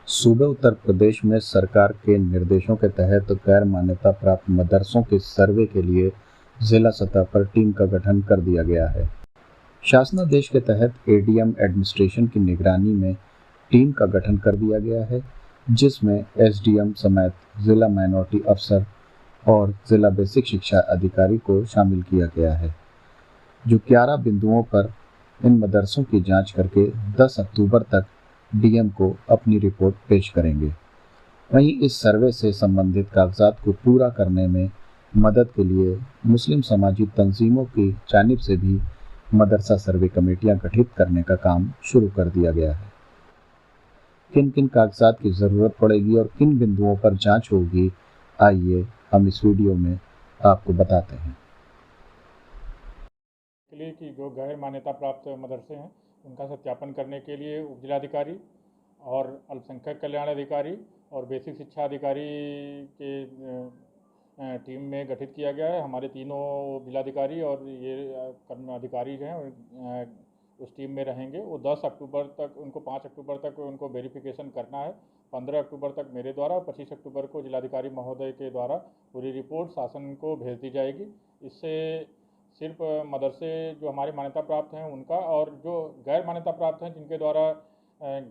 सूबे उत्तर प्रदेश में सरकार के निर्देशों के तहत गैर मान्यता प्राप्त मदरसों के सर्वे के लिए जिला सतह पर टीम का गठन कर दिया गया है। शासनादेश के तहत एडीएम एडमिनिस्ट्रेशन की निगरानी में टीम का गठन कर दिया गया है, जिसमें एसडीएम समेत जिला माइनॉरिटी अफसर और जिला बेसिक शिक्षा अधिकारी को शामिल किया गया है, जो 11 बिंदुओं पर इन मदरसों की जांच करके 10 अक्टूबर तक डीएम को अपनी रिपोर्ट पेश करेंगे। वहीं इस सर्वे से संबंधित कागजात को पूरा करने में मदद के लिए मुस्लिम समाजी तंजीमों की जानिब से भी मदरसा सर्वे कमेटियां गठित करने का काम शुरू कर दिया गया है। किन किन कागजात की ज़रूरत पड़ेगी और किन बिंदुओं पर जांच होगी, आइए हम इस वीडियो में आपको बताते हैं। के लिए कि जो गैर मान्यता प्राप्त मदरसे हैं उनका सत्यापन करने के लिए उपजिलाधिकारी और अल्पसंख्यक कल्याण अधिकारी और बेसिक शिक्षा अधिकारी के टीम में गठित किया गया है। हमारे तीनों जिलाधिकारी और ये कर्म अधिकारी जो हैं उस टीम में रहेंगे। वो 10 अक्टूबर तक उनको 5 अक्टूबर तक उनको वेरिफिकेशन करना है। 15 अक्टूबर तक मेरे द्वारा और 25 अक्टूबर को जिलाधिकारी महोदय के द्वारा पूरी रिपोर्ट शासन को भेज दी जाएगी। इससे सिर्फ मदरसे जो हमारे मान्यता प्राप्त हैं उनका और जो गैर मान्यता प्राप्त हैं जिनके द्वारा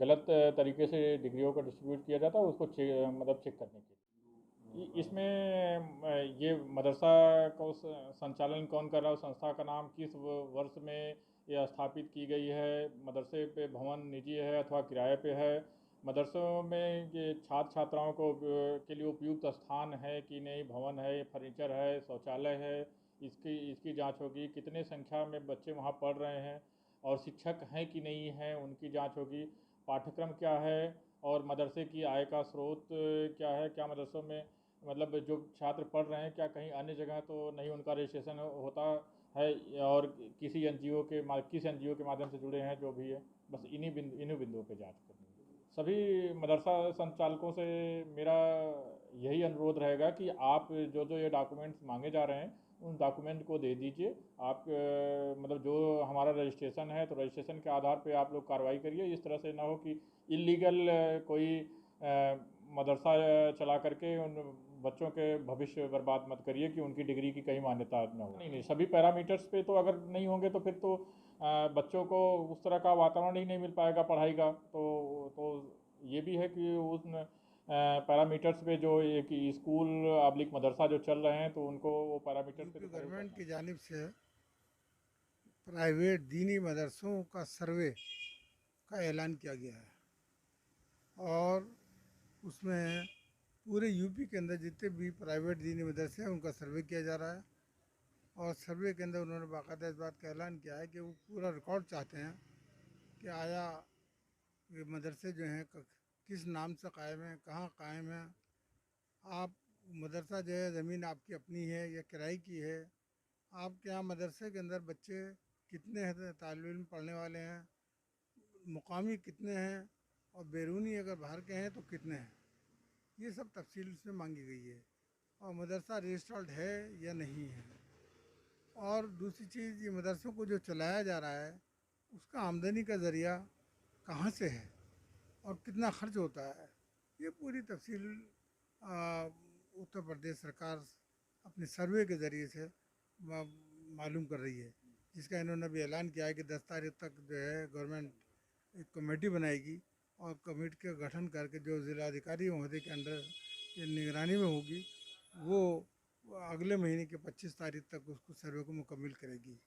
गलत तरीके से डिग्रियों को डिस्ट्रीब्यूट किया जाता है उसको चेक करने के लिए इसमें ये मदरसा को संचालन कौन कर रहा है, संस्था का नाम किस वर्ष में यह स्थापित की गई है, मदरसे पे भवन निजी है अथवा किराए पे है, मदरसों में ये छात्र छात्राओं को के लिए उपयुक्त स्थान है कि नहीं, भवन है, फर्नीचर है, शौचालय है, इसकी जांच होगी। कितने संख्या में बच्चे वहाँ पढ़ रहे हैं और शिक्षक हैं कि नहीं हैं, उनकी जांच होगी। पाठ्यक्रम क्या है और मदरसे की आय का स्रोत क्या है, क्या मदरसों में मतलब जो छात्र पढ़ रहे हैं क्या कहीं अन्य जगह तो नहीं उनका रजिस्ट्रेशन होता है और किस एनजीओ के माध्यम से जुड़े हैं जो भी है। बस इन्हीं बिंदुओं पे जांच करनी है। सभी मदरसा संचालकों से मेरा यही अनुरोध रहेगा कि आप जो जो ये डॉक्यूमेंट्स मांगे जा रहे हैं उन डॉक्यूमेंट को दे दीजिए। आप मतलब जो हमारा रजिस्ट्रेशन है तो रजिस्ट्रेशन के आधार पे आप लोग कार्रवाई करिए। इस तरह से ना हो कि इलीगल कोई मदरसा चला करके उन बच्चों के भविष्य बर्बाद मत करिए कि उनकी डिग्री की कहीं मान्यता न हो। नहीं, सभी पैरामीटर्स पे तो अगर नहीं होंगे तो फिर तो बच्चों को उस तरह का वातावरण ही नहीं मिल पाएगा पढ़ाई का। तो ये भी है कि उन पैरामीटर्स पे जो एक स्कूल अब्लिक मदरसा जो चल रहे हैं तो उनको वो पैरामीटर्स पे यूपी तो खरे गवर्नमेंट उतरना की है। जानिब से प्राइवेट दीनी मदरसों का सर्वे का ऐलान किया गया है और उसमें पूरे यूपी के अंदर जितने भी प्राइवेट दीनी मदरसे हैं उनका सर्वे किया जा रहा है। और सर्वे के अंदर उन्होंने बाकायदा इस बात का ऐलान किया है कि वो पूरा रिकॉर्ड चाहते हैं कि आया ये मदरसे जो हैं किस नाम से कायम हैं, कहाँ कायम हैं, आप मदरसा जो है ज़मीन आपकी अपनी है या किराए की है, आपके यहाँ मदरसे के अंदर बच्चे कितने हैं तालिब इल्म पढ़ने वाले हैं, मुकामी कितने हैं और बैरूनी अगर बाहर के हैं तो कितने हैं। ये सब तफसील इसमें मांगी गई है और मदरसा रजिस्टर्ड है या नहीं है। और दूसरी चीज़, ये मदरसों को जो चलाया जा रहा है उसका आमदनी का ज़रिया कहाँ से है और कितना खर्च होता है, ये पूरी तफसील उत्तर प्रदेश सरकार अपने सर्वे के ज़रिए से मालूम कर रही है, जिसका इन्होंने अभी ऐलान किया है कि 10 तारीख तक जो है गवर्नमेंट एक कमेटी बनाएगी और कमेटी का गठन करके जो ज़िलाधिकारी महोदय के अंडर की निगरानी में होगी वो अगले महीने के 25 तारीख तक उसको सर्वे को मुकम्मल करेगी।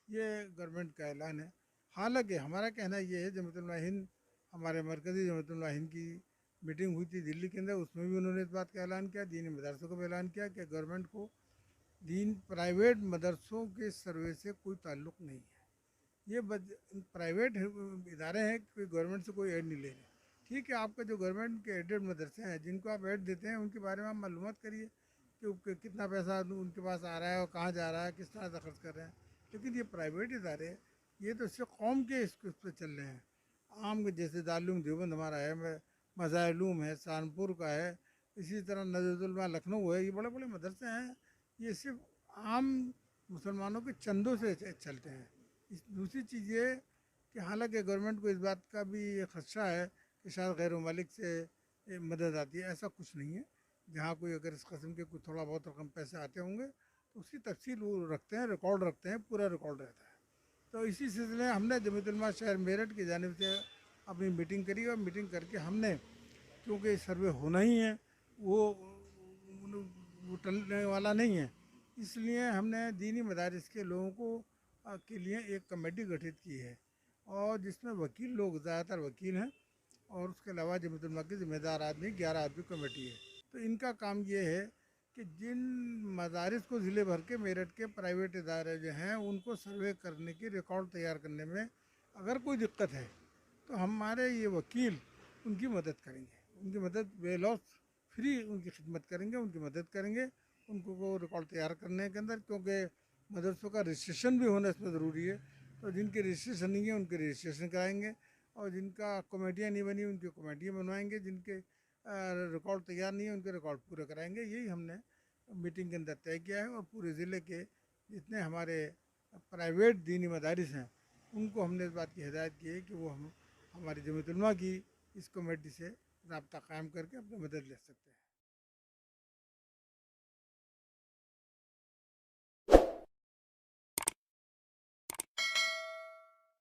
ये गवर्नमेंट का ऐलान है। हालांकि हमारा कहना ये है, जमात हिंद हमारे मरकज़ी जमात हिंद की मीटिंग हुई थी दिल्ली के अंदर, उसमें भी उन्होंने इस बात का ऐलान किया, दीनी मदरसों का भी ऐलान किया कि गवर्नमेंट को प्राइवेट मदरसों के सर्वे से कोई ताल्लुक़ नहीं है। ये प्राइवेट इदारे हैं, कोई गवर्नमेंट से कोई ऐड नहीं ले रहे। ठीक है, आपका जो गवर्नमेंट के एडेड मदरसे हैं जिनको आप ऐड देते हैं उनके बारे में आप मालूमात करिए कि कितना पैसा उनके पास आ रहा है और कहाँ जा रहा है, किस तरह से खर्च कर रहे हैं। लेकिन ये प्राइवेट इदारे ये तो सिर्फ कौम के इस पर चल रहे हैं। आम के जैसे दारुल देवबंद हमारा है, मज़ाहिर है, सहारनपुर का है, इसी तरह नजरुल लखनऊ है, ये बड़े बड़े मदरसे हैं। ये सिर्फ आम मुसलमानों के चंदों से चलते हैं। दूसरी चीज़ ये कि हालांकि गवर्नमेंट को इस बात का भी खदशा है कि शायद गैर मालिक से मदद आती है, ऐसा कुछ नहीं है। जहाँ कोई अगर इस किस्म के कुछ थोड़ा बहुत रकम पैसे आते होंगे तो उसकी तफसील वो रखते हैं, रिकॉर्ड रखते हैं, पूरा रिकॉर्ड रहता है। तो इसी सिलसिले में हमने जमीयत उलमा शहर मेरठ की जानिब से अपनी मीटिंग करी और मीटिंग करके हमने, क्योंकि सर्वे होना ही है, वो टलने वाला नहीं है, इसलिए हमने दीनी मदारिस के लोगों को के लिए एक कमेटी गठित की है और जिसमें वकील लोग, ज़्यादातर वकील हैं, और उसके अलावा जमीयत उलमा के ज़िम्मेदार आदमी 11 आदमी कमेटी है। तो इनका काम ये है कि जिन मदारिस को ज़िले भर के मेरठ के प्राइवेट इदारे जो हैं उनको सर्वे करने की रिकॉर्ड तैयार करने में अगर कोई दिक्कत है तो हमारे ये वकील उनकी मदद करेंगे, उनकी मदद बेलॉस फ्री उनकी खिदमत करेंगे, उनकी मदद करेंगे उनको को रिकॉर्ड तैयार करने के अंदर, क्योंकि मदरसों का रजिस्ट्रेशन भी होना इसमें ज़रूरी है। तो जिनके रजिस्ट्रेशन नहीं है उनके रजिस्ट्रेशन कराएंगे और जिनका कमेटियाँ नहीं बनी उनकी कमेटियाँ बनवाएंगे, जिनके रिकॉर्ड तैयार नहीं है उनके रिकॉर्ड पूरे कराएंगे। यही हमने मीटिंग के अंदर तय किया है और पूरे ज़िले के जितने हमारे प्राइवेट दीनी मदारिस हैं उनको हमने इस बात की हिदायत की है कि वो हम हमारी जमीयत उलमा की इस कमेटी से रब्ता कायम करके अपनी मदद ले सकते हैं।